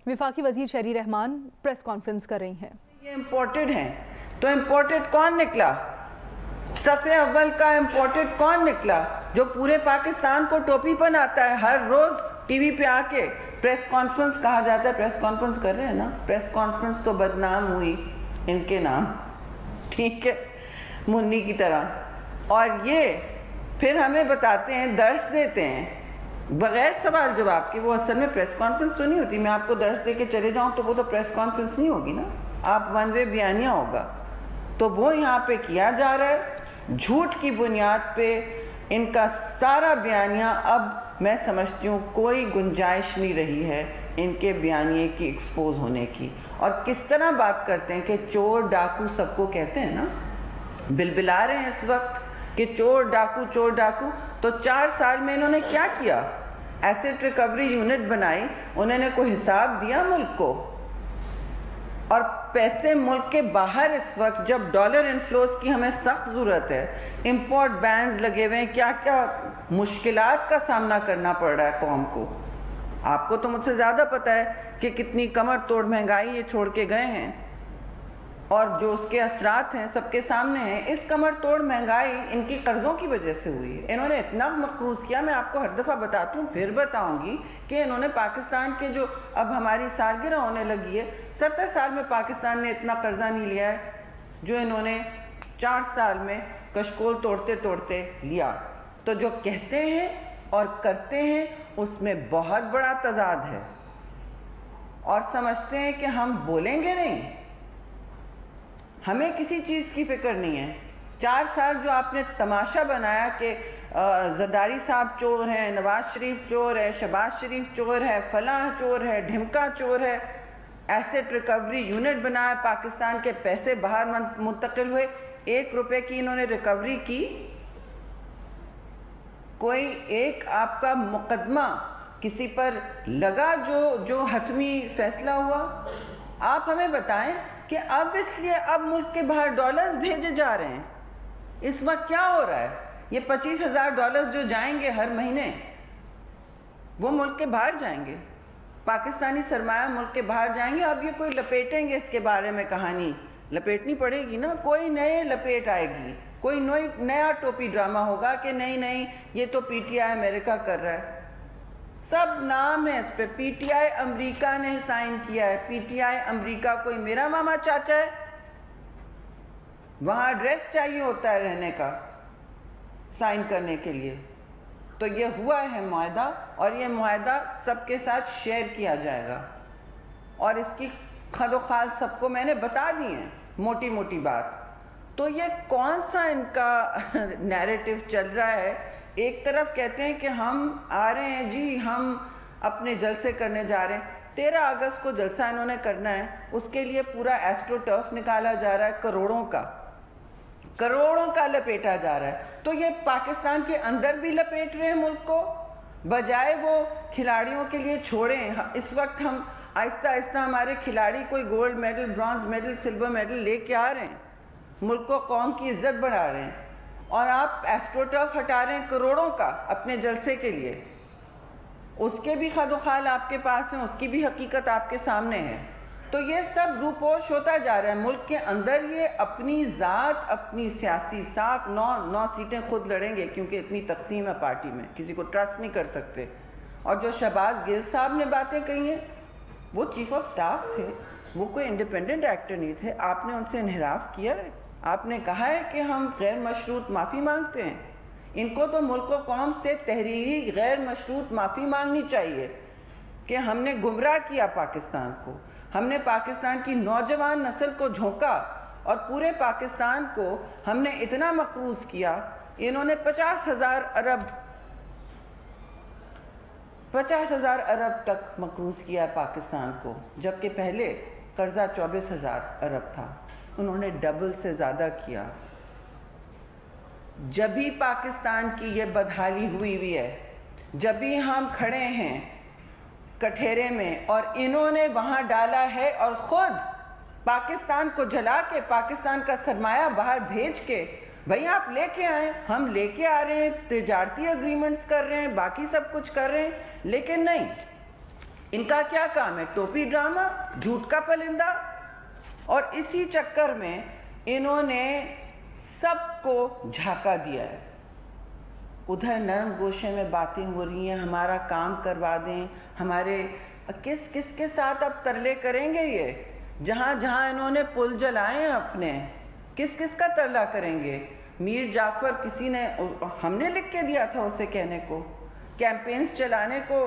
वफाकी वजीर शहरी रहमान प्रेस कॉन्फ्रेंस कर रही हैं। ये इम्पोर्टेड हैं, तो इम्पोर्टेड कौन निकला? सफ़े अव्वल का इम्पोर्टेड कौन निकला जो पूरे पाकिस्तान को टोपी पहनाता है? हर रोज़ टीवी पे आके प्रेस कॉन्फ्रेंस कहा जाता है, प्रेस कॉन्फ्रेंस कर रहे हैं ना, प्रेस कॉन्फ्रेंस तो बदनाम हुई इनके नाम, ठीक है, मुन्नी की तरह। और ये फिर हमें बताते हैं, दर्स देते हैं बग़ैर सवाल जवाब के। वो असल में प्रेस कॉन्फ्रेंस तो नहीं होती, मैं आपको दर्स दे के चले जाऊँ तो वो तो प्रेस कॉन्फ्रेंस नहीं होगी ना, आप वन वे बयानिया होगा। तो वो यहाँ पे किया जा रहा है झूठ की बुनियाद पे। इनका सारा बयानिया, अब मैं समझती हूँ कोई गुंजाइश नहीं रही है इनके बयानिए की एक्सपोज होने की। और किस तरह बात करते हैं कि चोर डाकू सबको कहते हैं ना, बिलबिला रहे हैं इस वक्त कि चोर डाकू। तो 4 साल में इन्होंने क्या किया? एसेट रिकवरी यूनिट बनाई, उन्होंने कोई हिसाब दिया मुल्क को? और पैसे मुल्क के बाहर इस वक्त जब डॉलर इन्फ्लोज की हमें सख्त ज़रूरत है, इंपोर्ट बैन्स लगे हुए हैं, क्या क्या मुश्किलात का सामना करना पड़ रहा है कौम को। आपको तो मुझसे ज़्यादा पता है कि कितनी कमर तोड़ महंगाई ये छोड़ के गए हैं और जो उसके असरात हैं सबके सामने हैं। इस कमर तोड़ महंगाई इनकी कर्ज़ों की वजह से हुई है। इन्होंने इतना मकरूज़ किया, मैं आपको हर दफ़ा बताती हूँ, फिर बताऊँगी कि इन्होंने पाकिस्तान के जो अब हमारी सालगिरह होने लगी है, 70 साल में पाकिस्तान ने इतना कर्ज़ा नहीं लिया है जो इन्होंने 4 साल में कशकोल तोड़ते तोड़ते लिया। तो जो कहते हैं और करते हैं उसमें बहुत बड़ा तज़ाद है। और समझते हैं कि हम बोलेंगे नहीं, हमें किसी चीज़ की फ़िक्र नहीं है। 4 साल जो आपने तमाशा बनाया कि ज़रदारी साहब चोर हैं, नवाज शरीफ चोर है, शहबाज शरीफ चोर है, फलां चोर है, ढिमका चोर है, एसेट रिकवरी यूनिट बनाया, पाकिस्तान के पैसे बाहर मुंतकिल हुए, 1 रुपए की इन्होंने रिकवरी की। कोई एक आपका मुकदमा किसी पर लगा जो हतमी फैसला हुआ? आप हमें बताएं कि अब इसलिए अब मुल्क के बाहर डॉलर्स भेजे जा रहे हैं। इस वक्त क्या हो रहा है? ये 25,000 डॉलर्स जो जाएंगे हर महीने, वो मुल्क के बाहर जाएंगे, पाकिस्तानी सरमाया मुल्क के बाहर जाएंगे। अब ये कोई लपेटेंगे इसके बारे में कहानी, लपेटनी पड़ेगी ना, कोई नए लपेट आएगी, कोई नया टोपी ड्रामा होगा कि नहीं ये तो पीटीआई अमेरिका कर रहा है। सब नाम है इस पे, पीटीआई अमेरिका ने साइन किया है। पीटीआई अमेरिका कोई मेरा मामा चाचा है? वहाँ एड्रेस चाहिए होता है रहने का साइन करने के लिए। तो ये हुआ है मुआहदा, और ये मुआहदा सबके साथ शेयर किया जाएगा और इसकी खदोखाल सबको मैंने बता दी है, मोटी मोटी बात। तो ये कौन सा इनका नैरेटिव चल रहा है? एक तरफ कहते हैं कि हम आ रहे हैं जी, हम अपने जलसे करने जा रहे हैं। 13 अगस्त को जलसा इन्होंने करना है, उसके लिए पूरा एस्ट्रो टर्फ निकाला जा रहा है, करोड़ों का लपेटा जा रहा है। तो ये पाकिस्तान के अंदर भी लपेट रहे हैं मुल्क को, बजाय वो खिलाड़ियों के लिए छोड़ें। इस वक्त हम आहिस्ता आहिस्ता हमारे खिलाड़ी कोई gold medal, bronze medal, silver medal लेके आ रहे हैं, मुल्क को कौम की इज्जत बढ़ा रहे हैं, और आप एस्ट्रोटर्फ हटा रहे हैं करोड़ों का अपने जलसे के लिए। उसके भी खदोखाल आपके पास हैं, उसकी भी हकीकत आपके सामने है। तो ये सब रूपोश होता जा रहा है मुल्क के अंदर। ये अपनी ज़ात, अपनी सियासी साख, 9 सीटें खुद लड़ेंगे क्योंकि इतनी तकसीम है पार्टी में, किसी को ट्रस्ट नहीं कर सकते। और जो शहबाज गिल साहब ने बातें कही हैं, वो चीफ ऑफ स्टाफ थे, वो कोई इंडिपेंडेंट एक्टर नहीं थे। आपने उनसे इन्हिराफ किया है, आपने कहा है कि हम गैर मशरूत माफ़ी मांगते हैं। इनको तो मुल्क व कौम से तहरीरी गैर मशरूत माफ़ी मांगनी चाहिए कि हमने गुमराह किया पाकिस्तान को, हमने पाकिस्तान की नौजवान नस्ल को झोंका और पूरे पाकिस्तान को हमने इतना मकरूज़ किया। इन्होंने 50,000 अरब तक मकरूज़ किया है पाकिस्तान को, जबकि पहले कर्जा 24,000 अरब था। उन्होंने डबल से ज़्यादा किया। जब भी पाकिस्तान की ये बदहाली हुई है, जब भी हम खड़े हैं कठेरे में और इन्होंने वहाँ डाला है, और ख़ुद पाकिस्तान को जला के, पाकिस्तान का सरमाया बाहर भेज के, भाई आप लेके आए, हम लेके आ रहे हैं, तिजारती एग्रीमेंट्स कर रहे हैं, बाकी सब कुछ कर रहे हैं, लेकिन नहीं, ان کا کیا کام ہے؟ ٹوپی ڈرامہ، جھوٹ کا پلندہ. اور اسی چکر میں انہوں نے سب کو جھانکا دیا ہے. ادھر نرم گوشے میں باتیں ہو رہی ہیں، ہمارا کام کروا دیں، ہمارے کس کے ساتھ اب ترلے کریں گے؟ یہ جہاں جہاں انہوں نے پل جلائے ہیں اپنے، کس کا ترلا کریں گے؟ میر جعفر کسی نے، ہم نے لکھ کے دیا تھا اسے کہنے کو، کیمپینز چلانے کو،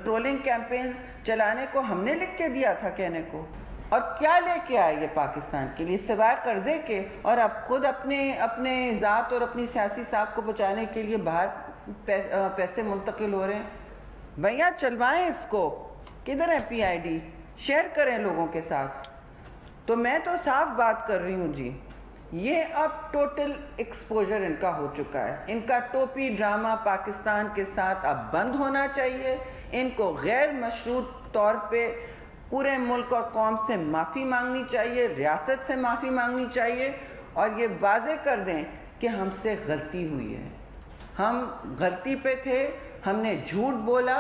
ٹرولنگ کیمپینز چلانے کو ہم نے لکھ کے دیا تھا کہنے کو. اور کیا لے کے آئے یہ پاکستان کے لیے سوائے قرضے کے؟ اور اب خود اپنے ذات اور اپنی سیاسی ساکھ کو بچانے کے لیے باہر پیسے منتقل ہو رہے ہیں. بھیا چلوائیں اس کو. کدھر ہے پی آئی ڈی؟ شیئر کریں لوگوں کے ساتھ. تو میں تو صاف بات کر رہی ہوں جی، یہ اب ٹوٹل ایکسپوجر ان کا ہو چکا ہے. ان کا ٹوپی ڈرامہ پاکستان کے ساتھ اب بند ہونا چاہیے. ان کو غیر مشروط طور پہ پورے ملک اور قوم سے معافی مانگنی چاہیے، ریاست سے معافی مانگنی چاہیے، اور یہ واضح کر دیں کہ ہم سے غلطی ہوئی ہے، ہم غلطی پہ تھے، ہم نے جھوٹ بولا.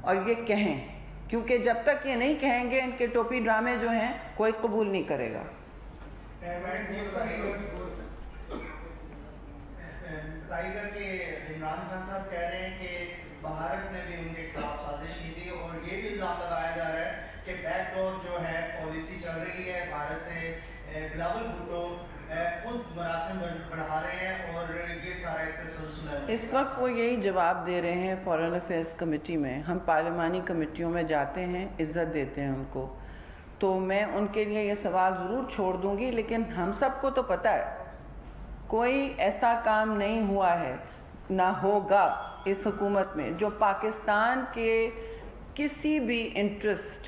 اور یہ کہیں، کیونکہ جب تک یہ نہیں کہیں گے ان کے ٹوپی ڈرامے جو ہیں کوئی قبول نہیں کرے گا. ٹائیگر کے عمران خان صاحب کہہ رہے ہیں کہ بھارت میں بھی ان کے خلاف سازش کی تھی، اور یہ بھی الزام لگایا جا رہا ہے کہ بیک ڈور جو ہے پالیسی چل رہی ہے بھارت سے. بلاول بھٹو خود مراسم بڑھا رہے ہیں اور یہ سارا ایک تسلسل ہے. اس وقت وہ یہی جواب دے رہے ہیں فارن افیئرس کمیٹی میں. ہم پارلیمانی کمیٹیوں میں جاتے ہیں، عزت دیتے ہیں ان کو، تو میں ان کے لیے یہ سوال ضرور چھوڑ دوں گی. لیکن ہم سب کو تو پتہ ہے کوئی ایسا کام نہیں ہوا ہے، نہ ہوگا اس حکومت میں جو پاکستان کے کسی بھی انٹرسٹ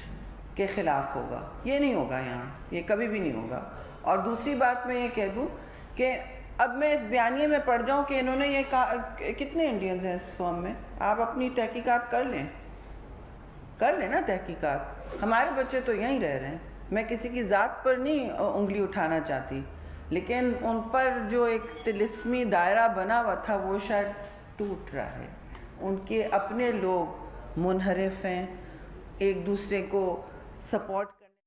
کے خلاف ہوگا. یہ نہیں ہوگا یہاں، یہ کبھی بھی نہیں ہوگا. اور دوسری بات میں یہ کہہ دوں کہ اب میں اس بیانیے میں پڑ جاؤں کہ انہوں نے یہ کہا کتنے انڈینز ہیں اس فرم میں. آپ اپنی تحقیقات کر لیں نا تحقیقات. ہمارے بچے تو یہیں رہ رہے ہیں. میں کسی کی ذات پر نہیں انگلی اٹھانا چاہتی، لیکن ان پر جو ایک طلسمی دائرہ بنا ہوا تھا وہ شاید ٹوٹ رہا ہے. ان کے اپنے لوگ منحرف ہیں، ایک دوسرے کو سپورٹ